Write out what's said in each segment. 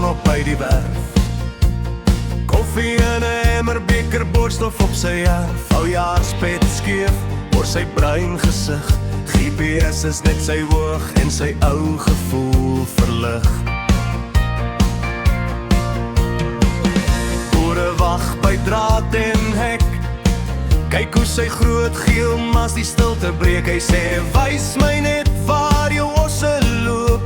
op by die werf. Koffie in 'n emmer, beker, boorstof op sy erf. Oujaarspet skeef oor sy bruin gesig. GPS is net sy oog en sy ou gevoel verlig. Boere wag by draad en hek. Kyk hoe sy groot geel mas die stilte breek. Hy sê, wys my net waar jou osse loop.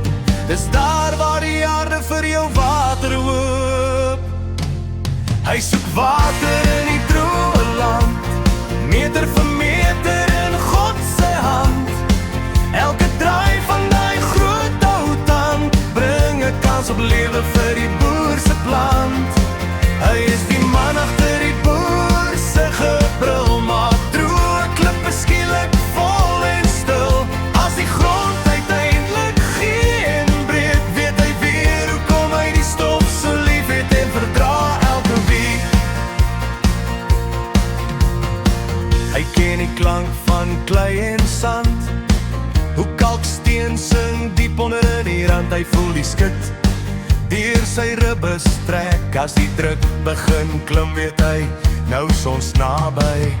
Dis daar waar die aarde vir jou water hoop. Hy soek water in die droë land, meter vir meter in God se hand. Elke draai van die groot ou tand bring 'n kans op lewe vir die boer se plant. Hy is die man agter die boer se gebrul, maar droë klippe skielik vol en stil. As die grond uiteindelik geen breek, weet hy weer hoekom hy die stof so lief het en verdra elke week. Hy ken die klank van klei en sand, hoe kalksteen sing diep onder in die rand. Hy voel die skit deur sy ribbes trek. As die druk begin klim, weet hy, nou is ons naby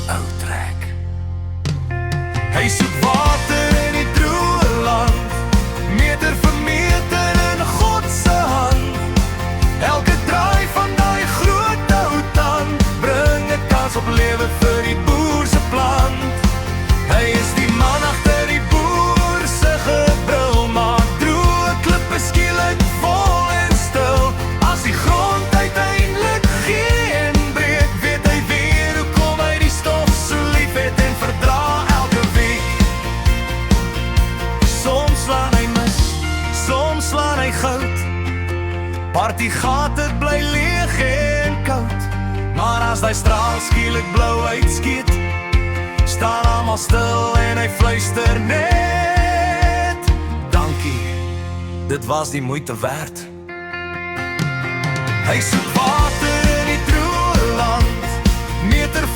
ou trek. Hy soek water in die droë land, meter vir meter in God se hand. Elke draai van die groot ou tand bring 'n kans op lewe vir die boer se plant. Hy is die man agter die boer se gebrul, maar droë klippe skielik vol en stil. As die grond uiteindelik geen breek, weet hy weer hoekom hy die stof so lief het en verdra elke week. Soms slaan hy mis, soms slaan hy goud. Party gat het bly leeg en koud. Maar as die straal skielik blou uitskiet, staan almal stil en hy fluister net, dankie, dit was die moeite werd. Hy soek water in die droë land, meter